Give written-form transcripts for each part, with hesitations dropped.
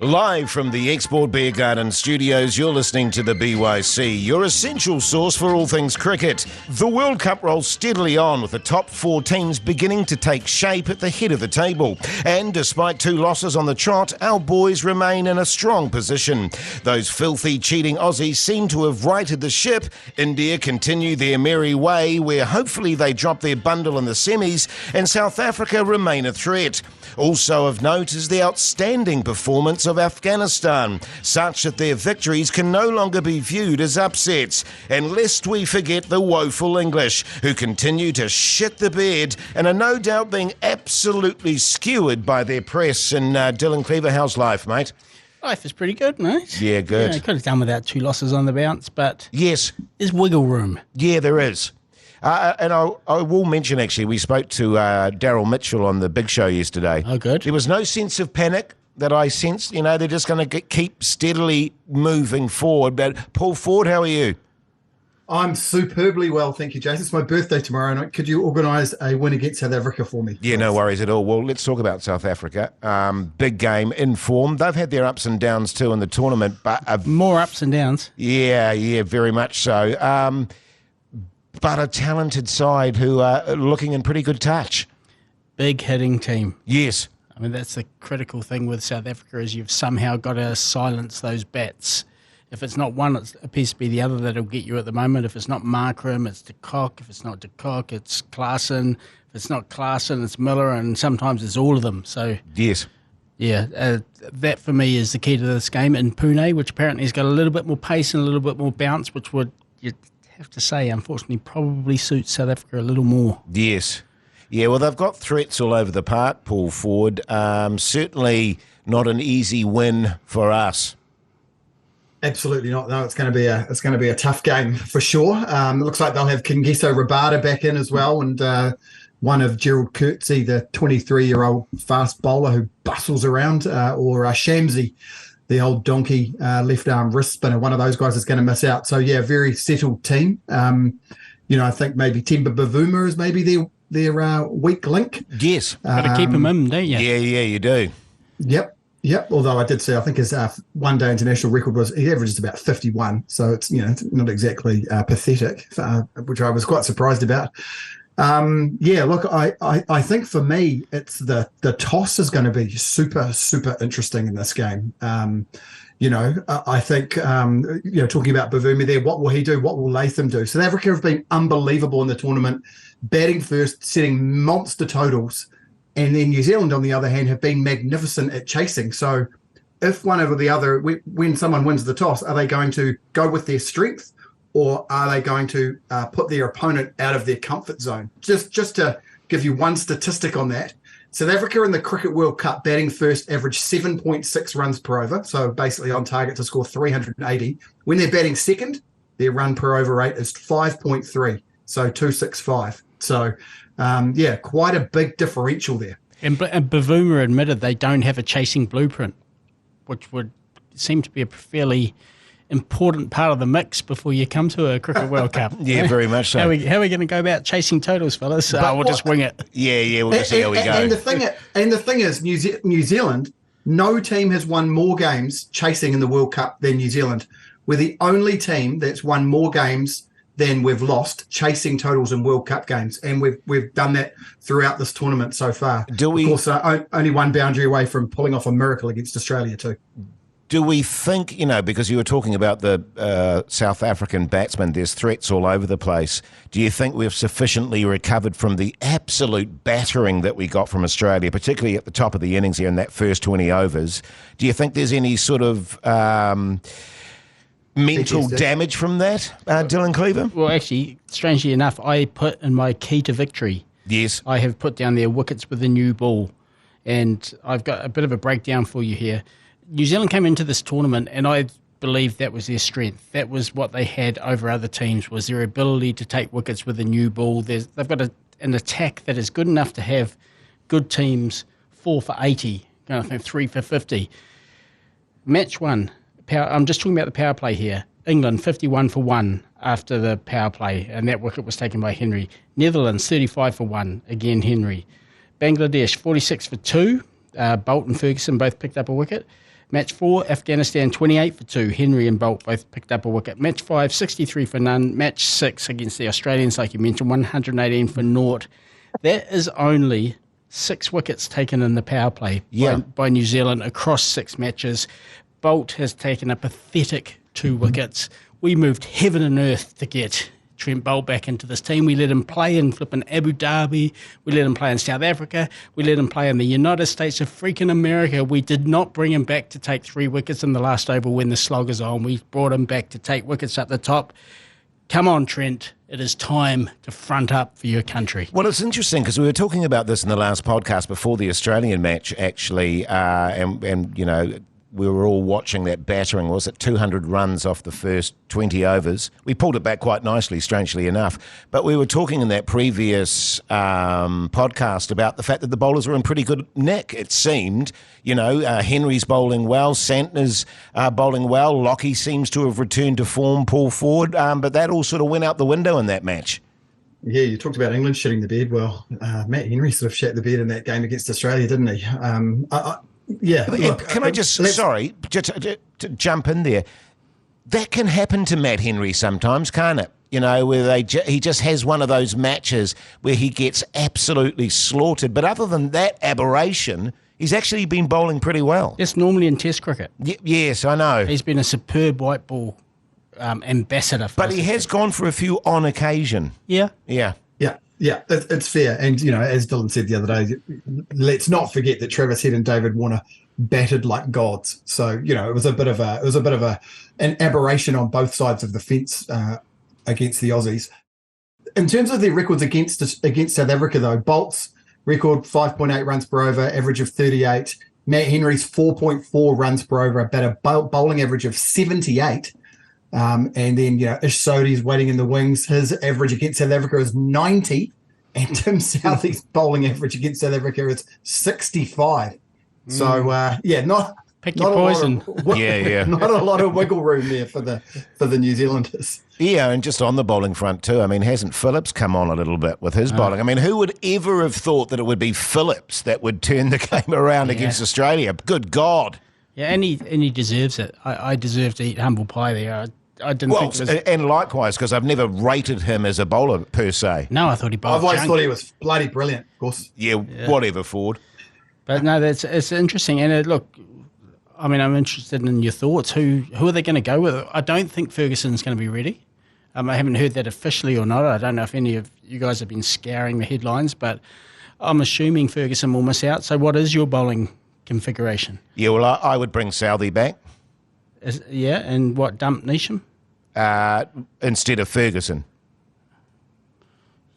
Live from the Export Beer Garden studios, you're listening to the BYC, your essential source for all things cricket. The World Cup rolls steadily on, with the top 4 teams beginning to take shape at the head of the table. And despite 2 losses on the trot, our boys remain in a strong position. Those filthy, cheating Aussies seem to have righted the ship. India continue their merry way, where hopefully they drop their bundle in the semis, and South Africa remain a threat. Also of note is the outstanding performance of Afghanistan, such that their victories can no longer be viewed as upsets. And lest we forget the woeful English, who continue to shit the bed and are no doubt being absolutely skewered by their press. And Dylan Cleaver, how's life, mate? Life is pretty good, mate. Yeah, good. Could have done without 2 losses on the bounce, but yes, there's wiggle room. Yeah, there is. And I will mention, actually, we spoke to Daryl Mitchell on the Big Show yesterday. Oh, good. There was no sense of panic that I sensed. You know, they're just going to keep steadily moving forward. But Paul Ford, how are you? I'm superbly well, thank you, Jason. It's my birthday tomorrow, and could you organise a win against South Africa for me? Yeah, no worries at all. Well, let's talk about South Africa. Big game, in form. They've had their ups and downs too in the tournament. But more ups and downs. Yeah, very much so. But a talented side who are looking in pretty good touch. Big hitting team. Yes. I mean, that's the critical thing with South Africa, is you've somehow got to silence those bats. If it's not one, it appears to be the other that'll get you at the moment. If it's not Markram, it's de Kock. If it's not de Kock, it's Klaasen. If it's not Klaasen, it's Miller, and sometimes it's all of them. So yes. Yeah, that for me is the key to this game. And Pune, which apparently has got a little bit more pace and a little bit more bounce, which would, you'd have to say, unfortunately, probably suits South Africa a little more. Yes. Yeah, well, they've got threats all over the park, Paul Ford. Certainly not an easy win for us. Absolutely not. No, it's going to be a tough game for sure. It looks like they'll have Kingeso Rabada back in as well, and one of Gerald Coetzee, the 23-year-old fast bowler who bustles around, or Shamsi, the old donkey left arm wrist spinner. One of those guys is going to miss out. So yeah, very settled team. I think maybe Temba Bavuma is maybe their weak link. Yes, got to keep him in, don't you? Yeah, you do. Yep. Although I did see, I think his one-day international record he averages about 51. So it's not exactly pathetic, which I was quite surprised about. Look, I think for me, it's the toss is going to be super, super interesting in this game. I think, talking about Bavuma there, what will he do? What will Latham do? South Africa have been unbelievable in the tournament, batting first, setting monster totals. And then New Zealand, on the other hand, have been magnificent at chasing. So if one or the other, when someone wins the toss, are they going to go with their strength, or are they going to put their opponent out of their comfort zone? Just to give you one statistic on that, South Africa in the Cricket World Cup batting first averaged 7.6 runs per over, so basically on target to score 380. When they're batting second, their run per over rate is 5.3, so 265. So, quite a big differential there. And Bavuma admitted they don't have a chasing blueprint, which would seem to be a fairly important part of the mix before you come to a Cricket World Cup. Yeah, very much so. How are we going to go about chasing totals, fellas? We'll just wing it. Yeah, we'll just see how we go. And the thing is, New Zealand, no team has won more games chasing in the World Cup than New Zealand. We're the only team that's won more games than we've lost chasing totals in World Cup games, and we've done that throughout this tournament so far. Of course, only one boundary away from pulling off a miracle against Australia too. Do we think, because you were talking about the South African batsmen, there's threats all over the place. Do you think we've sufficiently recovered from the absolute battering that we got from Australia, particularly at the top of the innings here in that first 20 overs? Do you think there's any sort of mental damage from that, Dylan Cleaver? Well, actually, strangely enough, I put in my key to victory. Yes. I have put down their wickets with a new ball, and I've got a bit of a breakdown for you here. New Zealand came into this tournament, and I believe that was their strength. That was what they had over other teams, was their ability to take wickets with a new ball. They've got an attack that is good enough to have good teams 4 for 80, 3 for 50. Match one. I'm just talking about the power play here. England 51 for 1 after the power play, and that wicket was taken by Henry. Netherlands 35 for 1, again Henry. Bangladesh 46 for 2, Bolt and Ferguson both picked up a wicket. Match 4, Afghanistan 28 for 2. Henry and Bolt both picked up a wicket. Match 5, 63 for none. Match 6 against the Australians, like you mentioned, 118 for naught. That is only 6 wickets taken in the power play by New Zealand across 6 matches. Bolt has taken a pathetic 2 wickets. We moved heaven and earth to get Trent Bolt back into this team. We let him play in flipping Abu Dhabi. We let him play in South Africa. We let him play in the United States of freaking America. We did not bring him back to take 3 wickets in the last over when the slog is on. We brought him back to take wickets up the top. Come on, Trent. It is time to front up for your country. Well, it's interesting because we were talking about this in the last podcast before the Australian match, actually, and you know, we were all watching that battering. Was it 200 runs off the first 20 overs? We pulled it back quite nicely, strangely enough. But we were talking in that previous podcast about the fact that the bowlers were in pretty good nick, it seemed. You know, Henry's bowling well, Santner's bowling well, Lockie seems to have returned to form, Paul Ford, but that all sort of went out the window in that match. Yeah, you talked about England shitting the bed. Well, Matt Henry sort of shat the bed in that game against Australia, didn't he? Yeah. Look, can I just, sorry, to jump in there. That can happen to Matt Henry sometimes, can't it? You know, where he just has one of those matches where he gets absolutely slaughtered. But other than that aberration, he's actually been bowling pretty well. It's normally in Test cricket. Yes, I know. He's been a superb white ball ambassador for us. But he has gone for a few on occasion. Yeah. Yeah, it's fair. And, you know, as Dylan said the other day, let's not forget that Travis Head and David Warner batted like gods. So, you know, it was a bit of an aberration on both sides of the fence against the Aussies. In terms of their records against South Africa, though, Bolt's record 5.8 runs per over, average of 38. Matt Henry's 4.4 runs per over, about a bowling average of 78. And then, you know, Ish Sodhi's waiting in the wings. His average against South Africa is 90, and Tim Southey's bowling average against South Africa is 65. So, not pick your poison. Not a lot of wiggle room there for the New Zealanders. Yeah, and just on the bowling front too. I mean, hasn't Phillips come on a little bit with his bowling? I mean, who would ever have thought that it would be Phillips that would turn the game around against Australia? Good God. Yeah, and he deserves it. I deserve to eat humble pie there. I didn't think it was... And likewise, because I've never rated him as a bowler per se. No, I thought he bowled I've always junk. thought he was bloody brilliant, of course. Yeah, whatever, Ford. But no, it's interesting. And look, I mean, I'm interested in your thoughts. Who are they going to go with? I don't think Ferguson's going to be ready. I haven't heard that officially or not. I don't know if any of you guys have been scouring the headlines, but I'm assuming Ferguson will miss out. So what is your bowling configuration? Yeah, well, I would bring Southey back. And what, dump Neesham? Instead of Ferguson.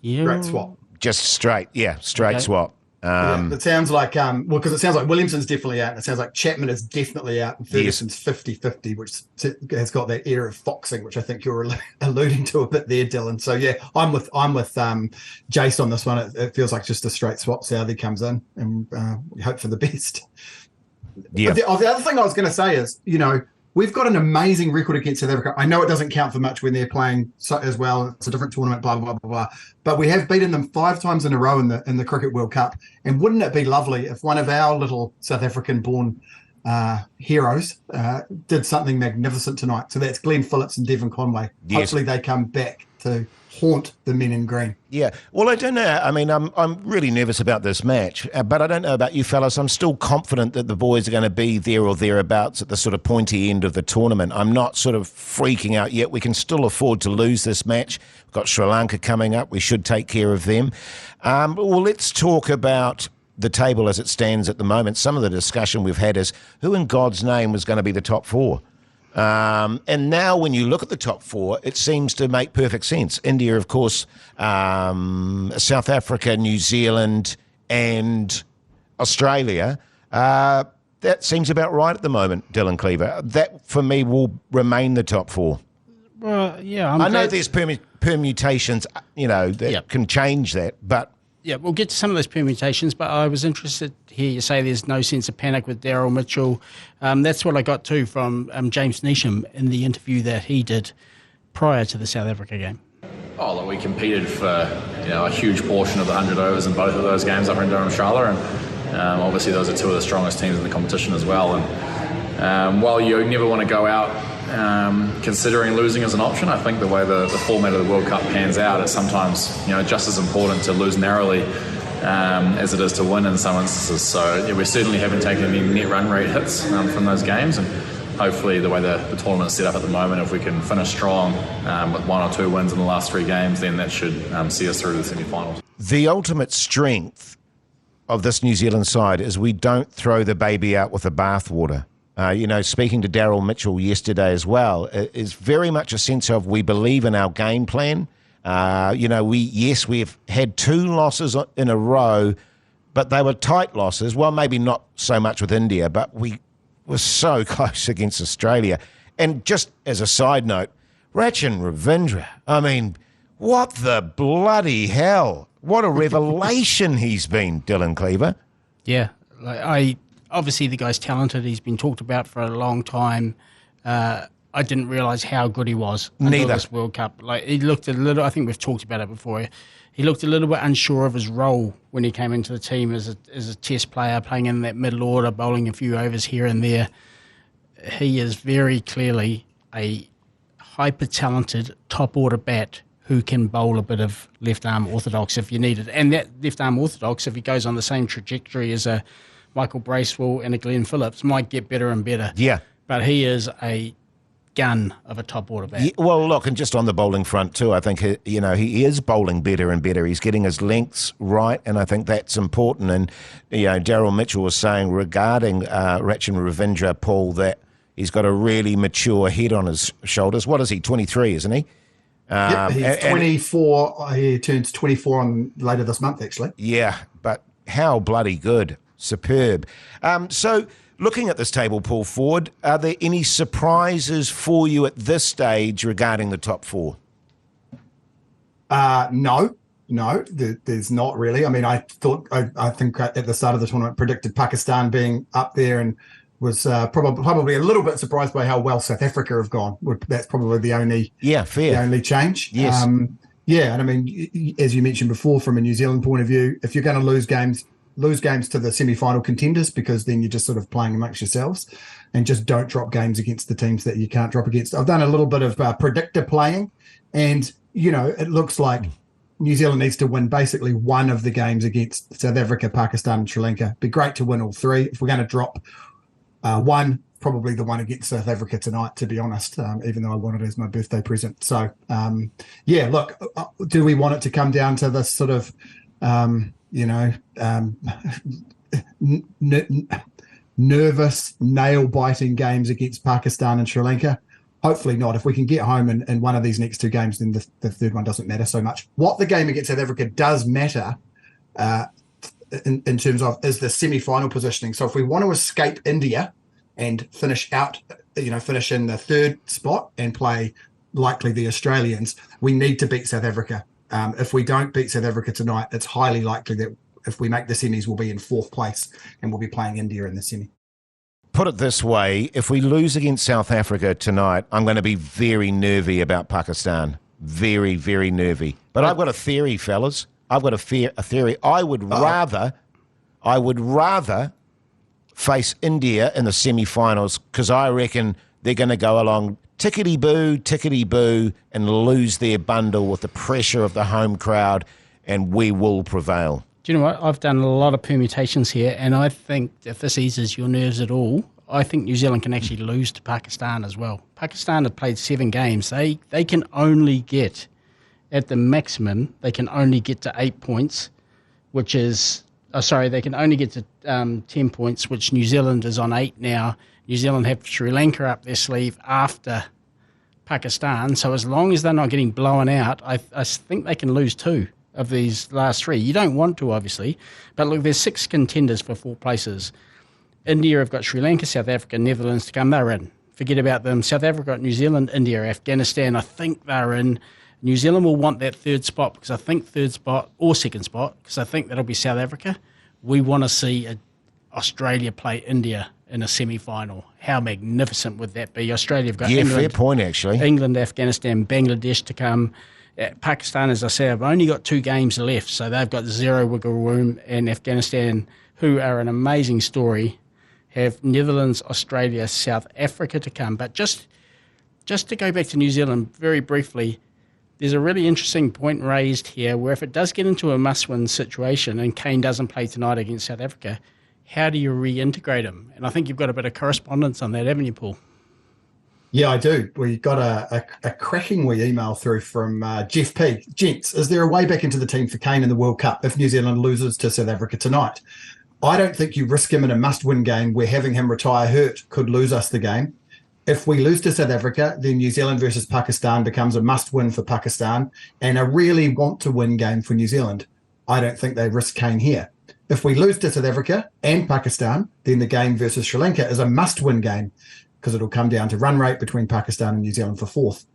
Yeah. Great swap. Just straight swap. It sounds like, because it sounds like Williamson's definitely out, and it sounds like Chapman is definitely out, and Ferguson's 50-50, which has got that air of foxing, which I think you're alluding to a bit there, Dylan. So yeah, I'm with Jace on this one. It feels like just a straight swap. Southey comes in, and we hope for the best. Yeah. The other thing I was going to say is, you know, we've got an amazing record against South Africa. I know it doesn't count for much when they're playing as well. It's a different tournament, blah, blah, blah, blah. But we have beaten them 5 times in a row in the Cricket World Cup. And wouldn't it be lovely if one of our little South African-born heroes did something magnificent tonight? So that's Glenn Phillips and Devon Conway. Yes. Hopefully they come back to haunt the men in green. Yeah. Well, I don't know. I mean, I'm really nervous about this match, but I don't know about you fellas. I'm still confident that the boys are going to be there or thereabouts at the sort of pointy end of the tournament. I'm not sort of freaking out yet. We can still afford to lose this match. We've got Sri Lanka coming up. We should take care of them. Well, let's talk about the table as it stands at the moment. Some of the discussion we've had is who in God's name was going to be the top 4? And now when you look at the top 4, it seems to make perfect sense. India, of course, South Africa, New Zealand, and Australia. That seems about right at the moment, Dylan Cleaver. That, for me, will remain the top 4. Well, yeah. I know there's permutations, you know, that can change that, but... Yeah, we'll get to some of those permutations, but I was interested to hear you say there's no sense of panic with Daryl Mitchell. That's what I got too from James Neesham in the interview that he did prior to the South Africa game. Oh, look, we competed for a huge portion of the 100 overs in both of those games up in Dharamshala, and Obviously, those are two of the strongest teams in the competition as well. And while you never want to go out considering losing as an option, I think the way the format of the World Cup pans out, it's sometimes just as important to lose narrowly as it is to win in some instances. So we certainly haven't taken any net run rate hits from those games, and hopefully the way the tournament's set up at the moment, if we can finish strong with 1 or 2 wins in the last 3 games, then that should see us through to the semi-finals. The ultimate strength of this New Zealand side is we don't throw the baby out with the bathwater. Speaking to Daryl Mitchell yesterday as well, is very much a sense of we believe in our game plan. We've had 2 losses in a row, but they were tight losses. Well, maybe not so much with India, but we were so close against Australia. And just as a side note, Rachin Ravindra, I mean, what the bloody hell? What a revelation he's been, Dylan Cleaver. Yeah, obviously the guy's talented. He's been talked about for a long time. I didn't realise how good he was until this World Cup. He looked a little, I think we've talked about it before, he looked a little bit unsure of his role when he came into the team as a test player, playing in that middle order, bowling a few overs here and there. He is very clearly a hyper-talented top-order bat who can bowl a bit of left-arm orthodox if you need it. And that left-arm orthodox, if he goes on the same trajectory as a Michael Bracewell and a Glenn Phillips, might get better and better. Yeah. But he is a gun of a top-order bat. Yeah, well, look, and just on the bowling front too, I think, he is bowling better and better. He's getting his lengths right, and I think that's important. And, Daryl Mitchell was saying regarding Rachin Ravindra, Paul, that he's got a really mature head on his shoulders. What is he, 23, isn't he? Yep, he's 24. He turns 24 later this month, actually. Yeah, but how bloody good. Superb. So looking at this table, Paul Ford, are there any surprises for you at this stage regarding the top 4? No, there's not really. I mean, I think at the start of the tournament predicted Pakistan being up there, and was probably a little bit surprised by how well South Africa have gone. That's probably the only the only change. Yes. And I mean, as you mentioned before, from a New Zealand point of view, if you're going to lose games to the semi-final contenders, because then you're just sort of playing amongst yourselves, and just don't drop games against the teams that you can't drop against. I've done a little bit of predictor playing, and it looks like New Zealand needs to win basically one of the games against South Africa, Pakistan, and Sri Lanka. It'd be great to win all 3. If we're going to drop one, probably the one against South Africa tonight, to be honest, even though I want it as my birthday present. So, look, do we want it to come down to this sort of, nervous, nail-biting games against Pakistan and Sri Lanka? Hopefully not. If we can get home in one of these next 2 games, then the third one doesn't matter so much. What the game against South Africa does matter in terms of is the semi-final positioning. So if we want to escape India and finish in the 3rd spot and play likely the Australians, we need to beat South Africa. If we don't beat South Africa tonight, it's highly likely that if we make the semis, we'll be in 4th place and we'll be playing India in the semi. Put it this way, if we lose against South Africa tonight, I'm going to be very nervy about Pakistan. Very, very nervy. But I've got a theory, fellas. I've got a theory. I would rather face India in the semi-finals, because I reckon they're going to go along tickety-boo, and lose their bundle with the pressure of the home crowd, and we will prevail. Do you know what? I've done a lot of permutations here, and I think if this eases your nerves at all, I think New Zealand can actually lose to Pakistan as well. Pakistan have played 7 games. They can only get, at the maximum, they can only get to 8 points, which is, they can only get to 10 points, which New Zealand is on 8 now. New Zealand have Sri Lanka up their sleeve after Pakistan. So as long as they're not getting blown out, I think they can lose 2 of these last 3. You don't want to, obviously. But look, there's 6 contenders for 4 places. India have got Sri Lanka, South Africa, Netherlands to come. They're in. Forget about them. South Africa got New Zealand, India, Afghanistan. I think they're in. New Zealand will want that 3rd spot, because I think 3rd spot or 2nd spot, because I think that'll be South Africa. We want to see Australia play India in a semi-final. How magnificent would that be? Australia have got England, fair point, actually. England, Afghanistan, Bangladesh to come. Pakistan, as I say, have only got 2 games left, so they've got 0 wiggle room, and Afghanistan, who are an amazing story, have Netherlands, Australia, South Africa to come. But just to go back to New Zealand very briefly, there's a really interesting point raised here where if it does get into a must-win situation and Kane doesn't play tonight against South Africa, how do you reintegrate him? And I think you've got a bit of correspondence on that, haven't you, Paul? Yeah, I do. We got a cracking wee email through from Jeff P. Gents, is there a way back into the team for Kane in the World Cup if New Zealand loses to South Africa tonight? I don't think you risk him in a must-win game where having him retire hurt could lose us the game. If we lose to South Africa, then New Zealand versus Pakistan becomes a must-win for Pakistan and a really want-to-win game for New Zealand. I don't think they risk Kane here. If we lose to South Africa and Pakistan, then the game versus Sri Lanka is a must-win game because it'll come down to run rate between Pakistan and New Zealand for fourth.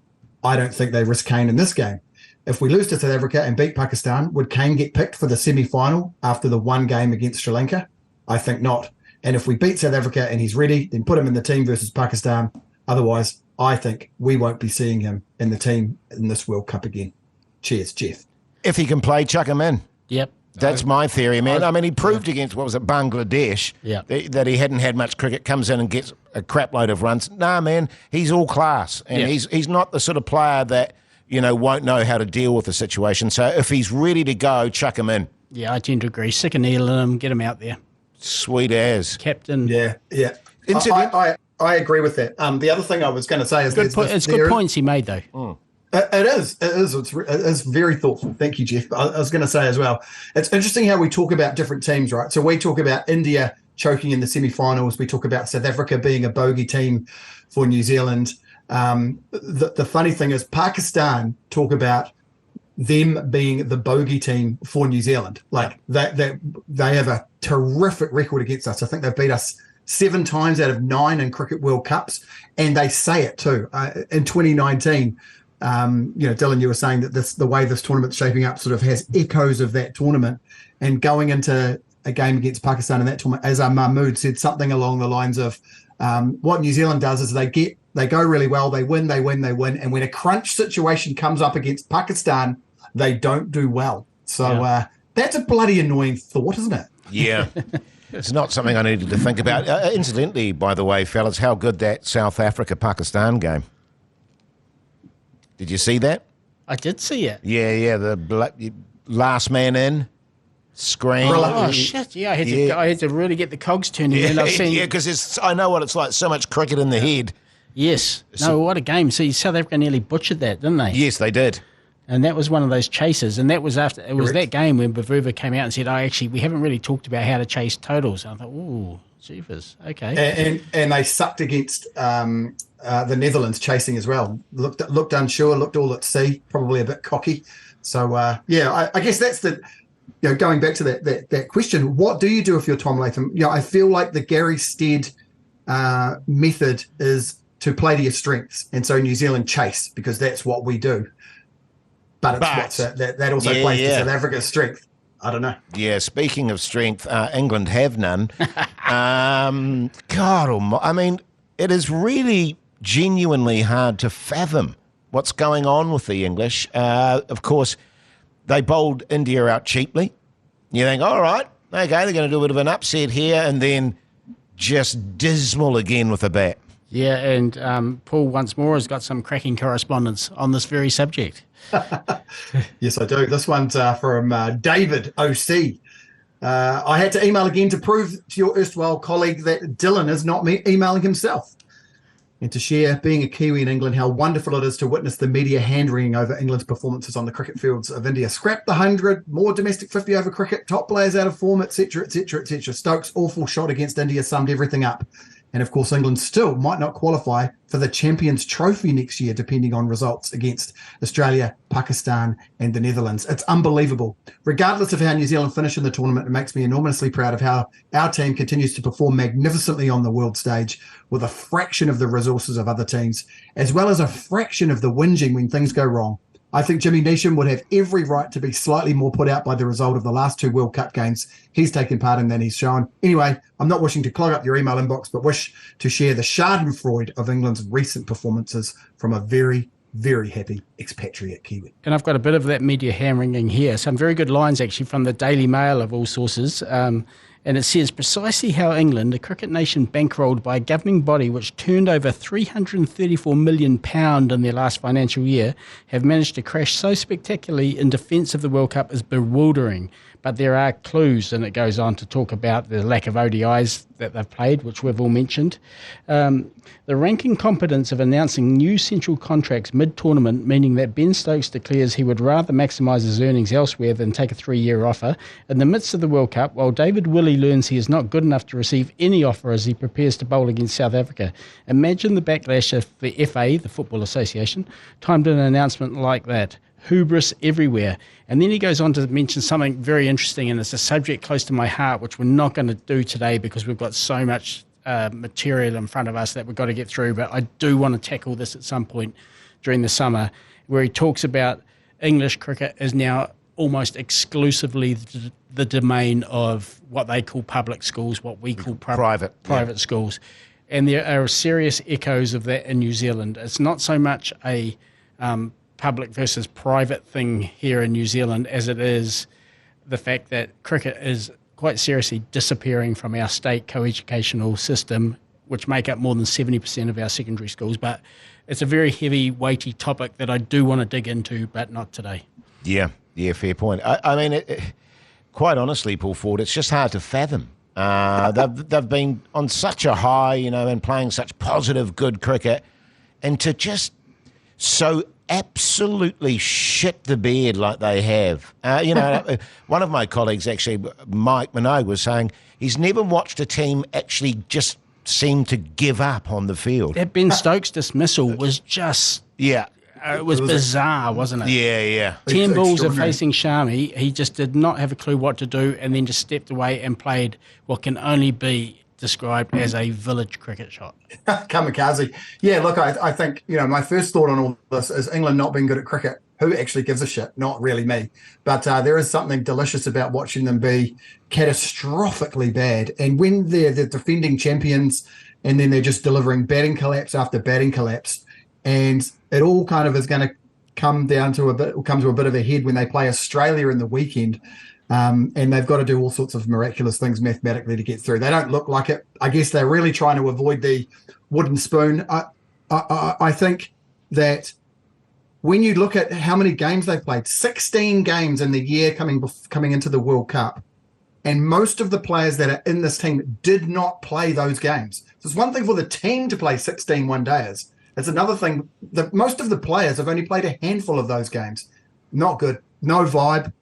I don't think they risk Kane in this game. If we lose to South Africa and beat Pakistan, would Kane get picked for the semi-final after the one game against Sri Lanka? I think not. And if we beat South Africa and he's ready, then put him in the team versus Pakistan. Otherwise, I think we won't be seeing him in the team in this World Cup again. Cheers, Jeff. If he can play, chuck him in. Yep. That's my theory, man. I mean, he proved against, what was it, Bangladesh, that he hadn't had much cricket, comes in and gets a crap load of runs. Nah, man, he's all class. And he's not the sort of player that, won't know how to deal with the situation. So if he's ready to go, chuck him in. Yeah, I tend to agree. Sick of needling him, get him out there. Sweet as. Captain. Yeah. I agree with that. The other thing I was going to say is... It's good points he made, though. Mm. It is very thoughtful. Thank you, Jeff. But I was going to say as well, it's interesting how we talk about different teams, right? So we talk about India choking in the semi-finals. We talk about South Africa being a bogey team for New Zealand. The funny thing is Pakistan talk about them being the bogey team for New Zealand. Like they have a terrific record against us. I think they've beat us 7 times out of 9 in Cricket World Cups, and they say it too. In 2019, Dylan, you were saying that the way this tournament's shaping up sort of has echoes of that tournament, and going into a game against Pakistan in that tournament, Azhar Mahmood said something along the lines of what New Zealand does is they go really well, they win, and when a crunch situation comes up against Pakistan, they don't do well. So that's a bloody annoying thought, isn't it? Yeah. It's not something I needed to think about. Incidentally, by the way, fellas, how good that South Africa-Pakistan game. Did you see that? I did see it. Yeah, the last man in, screen. Oh, shit, yeah, I had to really get the cogs turning. Yeah, I've seen, because I know what it's like, so much cricket in the head. Yes. No, what a game. See, South Africa nearly butchered that, didn't they? Yes, they did. And that was one of those chases. And that was after it was that game when Bavuva came out and said, we haven't really talked about how to chase totals. And I thought, ooh, jeepers, okay. And they sucked against the Netherlands chasing as well. Looked unsure, looked all at sea, probably a bit cocky. So, I guess that's the, going back to that question, what do you do if you're Tom Latham? I feel like the Gary Stead method is to play to your strengths. And so New Zealand chase because that's what we do. But that also plays to South Africa's strength. I don't know. Yeah, speaking of strength, England have none. God, I mean, it is really genuinely hard to fathom what's going on with the English. Of course, they bowled India out cheaply. You think, all right, okay, they're going to do a bit of an upset here, and then just dismal again with the bat. Yeah, and Paul once more has got some cracking correspondence on this very subject. Yes, I do. This one's from David OC. I had to email again to prove to your erstwhile colleague that Dylan is not emailing himself, and to share, being a Kiwi in England, how wonderful it is to witness the media hand-wringing over England's performances on the cricket fields of India. Scrap the 100, more domestic 50-over cricket, top players out of form, etc., etc., etc. Stokes' awful shot against India summed everything up. And, of course, England still might not qualify for the Champions Trophy next year, depending on results against Australia, Pakistan and the Netherlands. It's unbelievable. Regardless of how New Zealand finish in the tournament, it makes me enormously proud of how our team continues to perform magnificently on the world stage with a fraction of the resources of other teams, as well as a fraction of the whinging when things go wrong. I think Jimmy Neesham would have every right to be slightly more put out by the result of the last 2 World Cup games he's taken part in than he's shown. Anyway, I'm not wishing to clog up your email inbox, but wish to share the schadenfreude of England's recent performances from a very, very happy expatriate Kiwi. And I've got a bit of that media hand-wringing here. Some very good lines, actually, from the Daily Mail of all sources. And And it says precisely how England, a cricket nation bankrolled by a governing body which turned over £334 million in their last financial year, have managed to crash so spectacularly in defence of the World Cup is bewildering. But there are clues, and it goes on to talk about the lack of ODIs that they've played, which we've all mentioned. The ranking competence of announcing new central contracts mid-tournament, meaning that Ben Stokes declares he would rather maximise his earnings elsewhere than take a 3-year offer. In the midst of the World Cup, while David Willey learns he is not good enough to receive any offer as he prepares to bowl against South Africa. Imagine the backlash if the FA, the Football Association, timed an announcement like that. Hubris everywhere. And then he goes on to mention something very interesting, and it's a subject close to my heart, which we're not going to do today because we've got so much material in front of us that we've got to get through. But I do want to tackle this at some point during the summer, where he talks about English cricket is now almost exclusively the domain of what they call public schools, what we call private schools. And there are serious echoes of that in New Zealand. It's not so much a public versus private thing here in New Zealand as it is the fact that cricket is quite seriously disappearing from our state co-educational system, which make up more than 70% of our secondary schools. But it's a very heavy, weighty topic that I do want to dig into, but not today. Yeah, fair point. I mean, quite honestly, Paul Ford, it's just hard to fathom. They've been on such a high, and playing such positive, good cricket, and to just so absolutely shit the bed like they have. One of my colleagues, actually, Mike Minogue, was saying he's never watched a team actually just seem to give up on the field. That Ben Stokes dismissal was just... Yeah. It was bizarre, wasn't it? Yeah. 10 balls are facing Shami. He just did not have a clue what to do and then just stepped away and played what can only be described as a village cricket shot. Kamikaze. Yeah, look, I think, my first thought on all this is England not being good at cricket. Who actually gives a shit? Not really me. But there is something delicious about watching them be catastrophically bad. And when they're the defending champions and then they're just delivering batting collapse after batting collapse, and it all kind of is going to come to a bit of a head when they play Australia in the weekend. And they've got to do all sorts of miraculous things mathematically to get through. They don't look like it. I guess they're really trying to avoid the wooden spoon. I think that when you look at how many games they've played, 16 games in the year coming into the World Cup, and most of the players that are in this team did not play those games. So it's one thing for the team to play 16 one-dayers. It's another thing that most of the players have only played a handful of those games. Not good. No vibe.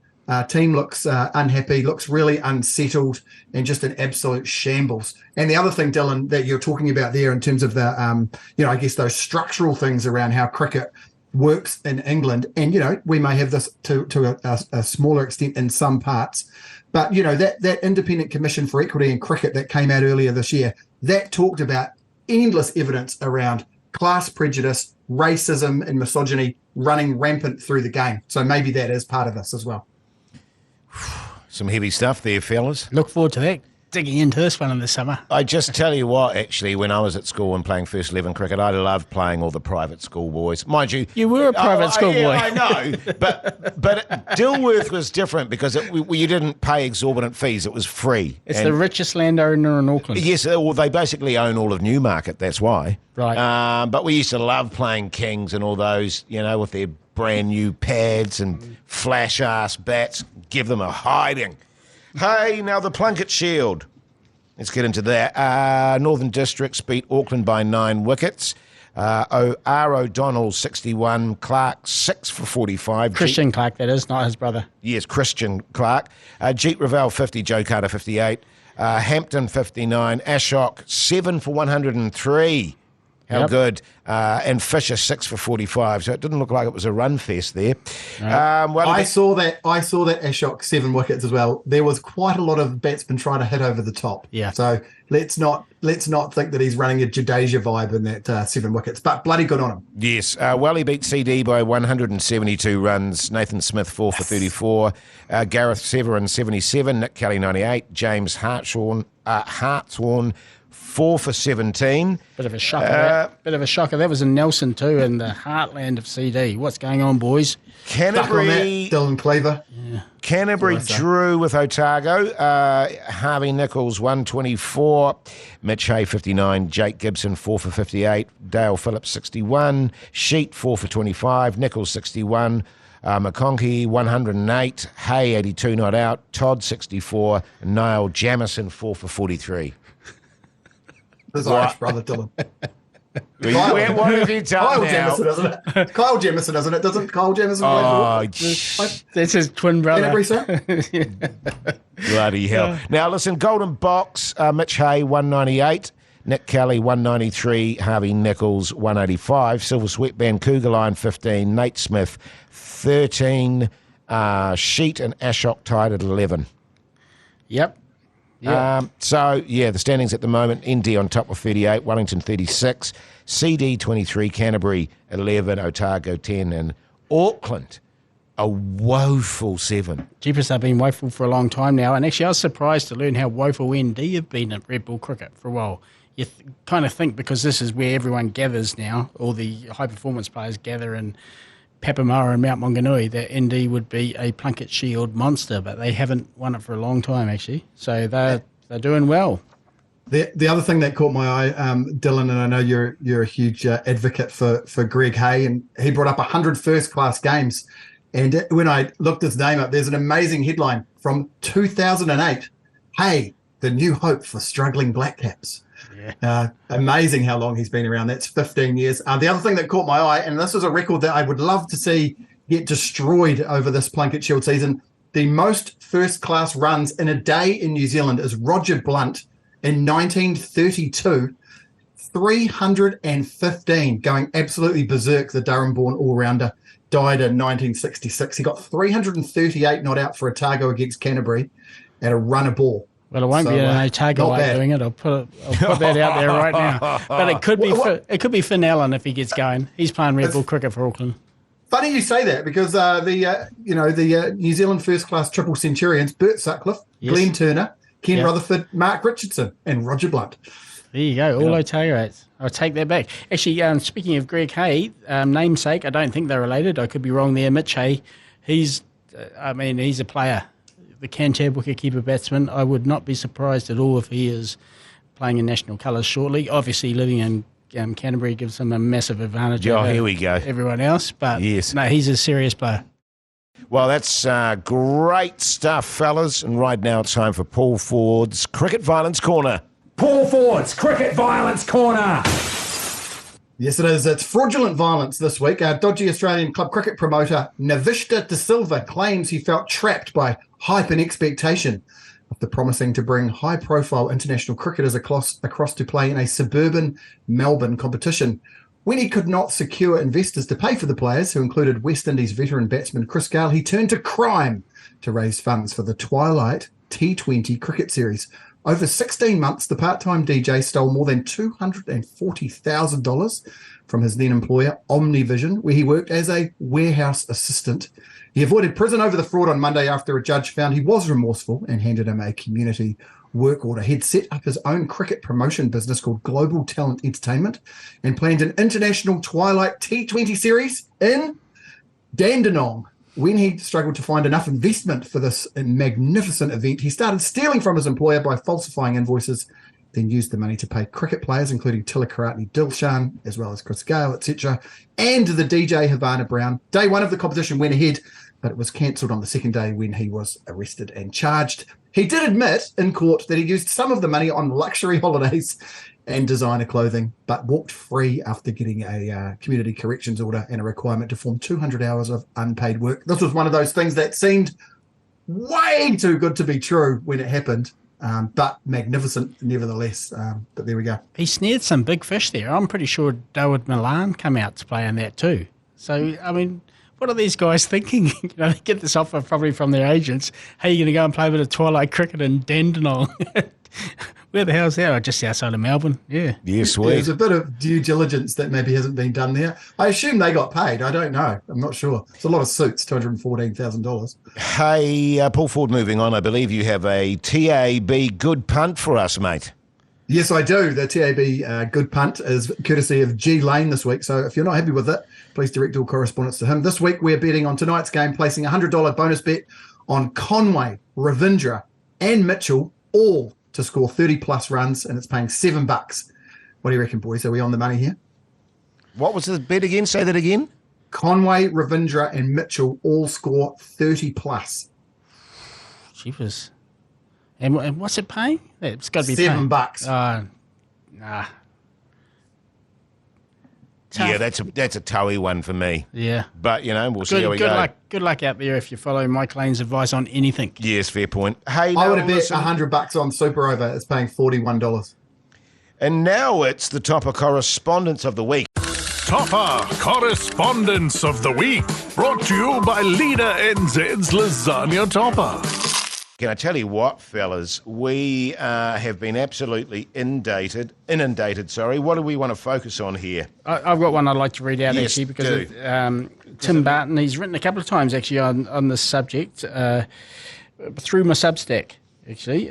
Team looks unhappy, looks really unsettled, and just an absolute shambles. And the other thing, Dylan, that you're talking about there in terms of the, I guess those structural things around how cricket works in England, and, we may have this to a smaller extent in some parts, but, that Independent Commission for Equity in Cricket that came out earlier this year, that talked about endless evidence around class prejudice, racism, and misogyny running rampant through the game. So maybe that is part of this as well. Some heavy stuff there, fellas. Look forward to that, digging into this one in the summer. I just tell you what, actually, when I was at school and playing first 11 cricket, I loved playing all the private school boys. Mind you... You were a private school boy. I know, but Dilworth was different because you didn't pay exorbitant fees. It was free. It's the richest landowner in Auckland. Yes, well, they basically own all of Newmarket, that's why. Right. But we used to love playing Kings and all those, with their brand new pads and flash-ass bats. Give them a hiding. Hey, now the Plunket Shield. Let's get into that. Northern Districts beat Auckland by 9 wickets. R. O'Donnell, 61. Clark, 6 for 45. Christian Clark, that is, not his brother. Yes, Christian Clark. Jeet Ravel, 50. Joe Carter, 58. Hampton, 59. Ashok, 7 for 103. How good. And Fisher, 6 for 45. So it didn't look like it was a run fest there. No. I saw that Ashok 7 wickets as well. There was quite a lot of batsmen trying to hit over the top. Yeah. So let's not think that he's running a Jadeja vibe in that 7 wickets. But bloody good on him. Yes. He beat CD by 172 runs. Nathan Smith, 4 for 34. Gareth Severin, 77. Nick Kelly, 98. James Hartshorn, 4 for 17. Bit of a shocker. That was in Nelson too, in the heartland of CD. What's going on, boys? Canterbury, Dylan Cleaver. Yeah. Canterbury drew with Otago. Harvey Nichols, 124. Mitch Hay, 59. Jake Gibson, 4 for 58. Dale Phillips, 61. Sheet, 4 for 25. Nichols, 61. McConkey, 108. Hay, 82, not out. Todd, 64. Niall Jamison, 4 for 43. His Irish brother, Dylan. What have you done Kyle now? Jamison, isn't it? Kyle Jamison, isn't it? Doesn't Kyle Jamison play for That's his twin brother. Bloody hell. Now, listen, Golden Box, Mitch Hay, 198. Nick Kelly, 193. Harvey Nichols, 185. Silver Sweatband, Cougar Line, 15. Nate Smith, 13. Sheet and Ashok tied at 11. Yep. The standings at the moment, ND on top of 38, Wellington 36, CD 23, Canterbury 11, Otago 10, and Auckland a woeful 7. Jeepers have been woeful for a long time now, and actually I was surprised to learn how woeful ND have been at Red Bull cricket for a while. You kind of think because this is where everyone gathers now, all the high-performance players gather in Papamoa and Mount Maunganui, that ND would be a Plunket Shield monster, but they haven't won it for a long time, actually. So they're doing well. The other thing that caught my eye, Dylan, and I know you're a huge advocate for Greg Hay, and he brought up 100 first-class games. And when I looked his name up, there's an amazing headline from 2008. Hay, the new hope for struggling Black Caps. Yeah. Amazing how long he's been around. That's 15 years. The other thing that caught my eye, and this was a record that I would love to see get destroyed over this Plunket Shield season, the most first-class runs in a day in New Zealand is Roger Blunt in 1932, 315, going absolutely berserk. The Durham-born all-rounder died in 1966. He got 338 not out for Otago against Canterbury at a runner ball. Well, it won't be an Otago doing it. I'll put that out there right now. But it could be Finn Allen if he gets going. He's playing Red Bull cricket for Auckland. Funny you say that because the New Zealand first class triple centurions: Bert Sutcliffe, Glenn Turner, Ken Rutherford, Mark Richardson, and Roger Blunt. There you go, all Otago's. I'll take that back. Actually, speaking of Greg Hay, namesake, I don't think they're related. I could be wrong there. Mitch Hay, he's a player. The Cantab wicketkeeper batsman. I would not be surprised at all if he is playing in national colours shortly. Obviously, living in Canterbury gives him a massive advantage over here we go. Everyone else. But no, he's a serious player. Well, that's great stuff, fellas. And right now it's time for Paul Ford's Cricket Violence Corner. Paul Ford's Cricket Violence Corner. Yes, it is. It's fraudulent violence this week. Our dodgy Australian club cricket promoter Navishta De Silva claims he felt trapped by hype and expectation after promising to bring high-profile international cricketers across to play in a suburban Melbourne competition. When he could not secure investors to pay for the players, who included West Indies veteran batsman Chris Gale, he turned to crime to raise funds for the Twilight T20 cricket series. Over 16 months, the part-time DJ stole more than $240,000 from his then-employer, Omnivision, where he worked as a warehouse assistant. He avoided prison over the fraud on Monday after a judge found he was remorseful and handed him a community work order. He'd set up his own cricket promotion business called Global Talent Entertainment and planned an international Twilight T20 series in Dandenong. When he struggled to find enough investment for this magnificent event, he started stealing from his employer by falsifying invoices, then used the money to pay cricket players, including Tilakaratne Dilshan, as well as Chris Gale, etc., and the DJ Havana Brown. Day one of the competition went ahead, but it was cancelled on the second day when he was arrested and charged. He did admit in court that he used some of the money on luxury holidays and designer clothing, but walked free after getting a community corrections order and a requirement to form 200 hours of unpaid work. This was one of those things that seemed way too good to be true when it happened, but magnificent nevertheless. But there we go. He snared some big fish there. I'm pretty sure Dawood Milan come out to play in that too. So, I mean, what are these guys thinking? They get this offer probably from their agents. Hey, you're going to go and play a bit of Twilight cricket in Dandenong. Where the hell's that? Just outside of Melbourne. Yeah. Yeah, sweet. There's a bit of due diligence that maybe hasn't been done there. I assume they got paid. I don't know. I'm not sure. It's a lot of suits, $214,000. Hey, Paul Ford, moving on. I believe you have a TAB good punt for us, mate. Yes, I do. The TAB Good Punt is courtesy of G Lane this week. So if you're not happy with it, please direct all correspondence to him. This week, we're betting on tonight's game, placing a $100 bonus bet on Conway, Ravindra, and Mitchell, all to score 30-plus runs, and it's paying $7. What do you reckon, boys? Are we on the money here? What was the bet again? Say that again. Conway, Ravindra, and Mitchell all score 30-plus. Cheapers. And what's it paying? It's got to be $7. Nah. Tough. Yeah, that's a toughy one for me. Yeah. But, we'll see how we go. Good luck out there if you follow Mike Lane's advice on anything. Yes, fair point. Hey, I would have bet $100 on Super Over. It's paying $41. And now it's the Toppa Correspondence of the Week. Toppa Correspondence of the Week, brought to you by Leader NZ's Lasagna Toppa. Can I tell you what, fellas? We have been absolutely inundated. What do we want to focus on here? I've got one I'd like to read out, yes, actually, because of, Tim Barton. He's written a couple of times, actually, on this subject through my Substack, actually,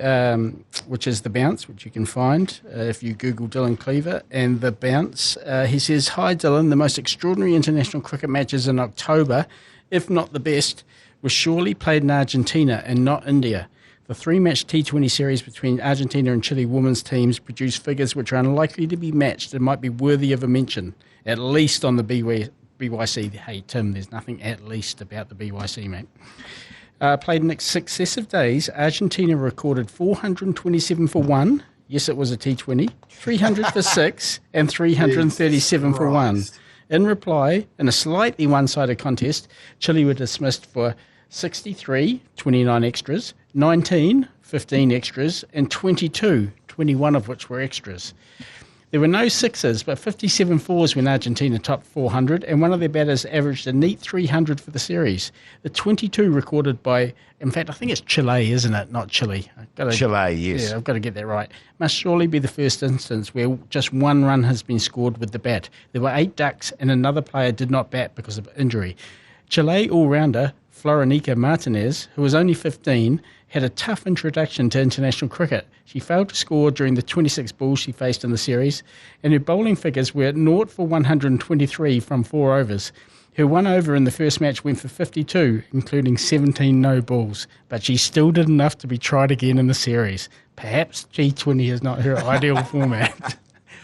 which is The Bounce, which you can find if you Google Dylan Cleaver and The Bounce. He says, "Hi, Dylan. The most extraordinary international cricket matches in October, if not the best, was surely played in Argentina and not India. The 3-match T20 series between Argentina and Chile women's teams produced figures which are unlikely to be matched and might be worthy of a mention, at least on the BYC. Hey, Tim, there's nothing at least about the BYC, mate. Played in successive days, Argentina recorded 427 for 1. Yes, it was a T20. 300 for 6 and 337 for 1. In reply, in a slightly one-sided contest, Chile were dismissed for 63, 29 extras, 19, 15 extras, and 22, 21 of which were extras. There were no sixes, but 57 fours when Argentina topped 400, and one of their batters averaged a neat 300 for the series. The 22 recorded by, in fact, I think it's Chile, isn't it? Not Chile. Chile, yes. Yeah, I've got to get that right. Must surely be the first instance where just one run has been scored with the bat. There were 8 ducks, and another player did not bat because of injury. Chile all-rounder Florenica Martinez, who was only 15, had a tough introduction to international cricket. She failed to score during the 26 balls she faced in the series, and her bowling figures were 0 for 123 from 4 overs. Her 1 over in the first match went for 52, including 17 no balls, but she still did enough to be tried again in the series. Perhaps G20 is not her ideal format.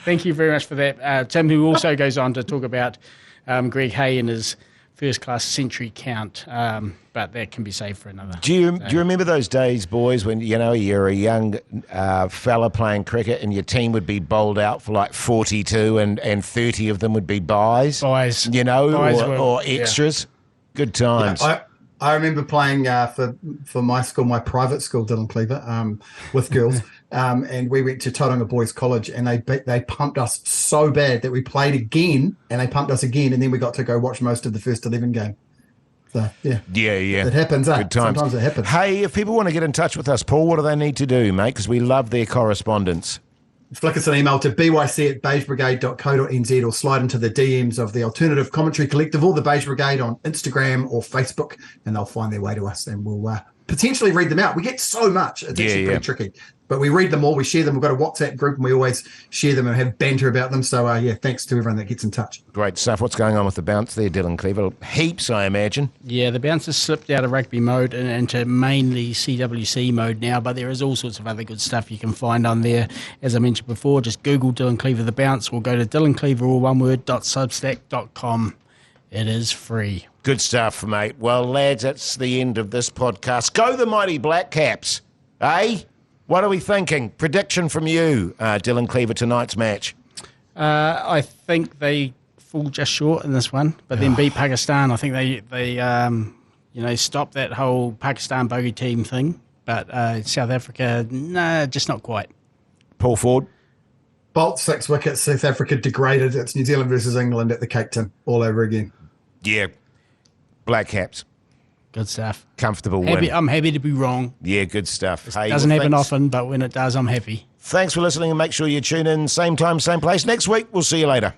Thank you very much for that. Tim, who also goes on to talk about Greg Hay and his first-class century count, but that can be saved for another. Do you remember those days, boys, when you're a young fella playing cricket and your team would be bowled out for like 42 and 30 of them would be byes? Byes. Or extras. Yeah. Good times. Yeah, I remember playing for my school, my private school, Dylan Cleaver, with girls, and we went to Tauranga Boys College, and they pumped us so bad that we played again, and they pumped us again, and then we got to go watch most of the first 11 game. So, yeah. It happens, Good times. Sometimes it happens. Hey, if people want to get in touch with us, Paul, what do they need to do, mate? Because we love their correspondence. Flick us an email to byc@beigebrigade.co.nz or slide into the DMs of the Alternative Commentary Collective or the Beige Brigade on Instagram or Facebook, and they'll find their way to us, and we'll potentially read them out. We get so much. It's actually pretty tricky. But we read them all, we share them. We've got a WhatsApp group, and we always share them and have banter about them. So, thanks to everyone that gets in touch. Great stuff. What's going on with the Bounce there, Dylan Cleaver? Heaps, I imagine. Yeah, the Bounce has slipped out of rugby mode and into mainly CWC mode now, but there is all sorts of other good stuff you can find on there. As I mentioned before, just Google Dylan Cleaver the Bounce, or go to dylancleaver, all one word, .substack.com. It is free. Good stuff, mate. Well, lads, that's the end of this podcast. Go the mighty Black Caps, eh? What are we thinking? Prediction from you, Dylan Cleaver, tonight's match. I think they fall just short in this one, but then beat Pakistan. I think they stop that whole Pakistan bogey team thing. But South Africa, just not quite. Paul Ford. Bolt 6 wickets, South Africa degraded. It's New Zealand versus England at the Cape Town all over again. Yeah. Black Caps. Good stuff. Comfortable win. I'm happy to be wrong. Yeah, good stuff. It doesn't happen often, but when it does, I'm happy. Thanks for listening, and make sure you tune in same time, same place next week. We'll see you later.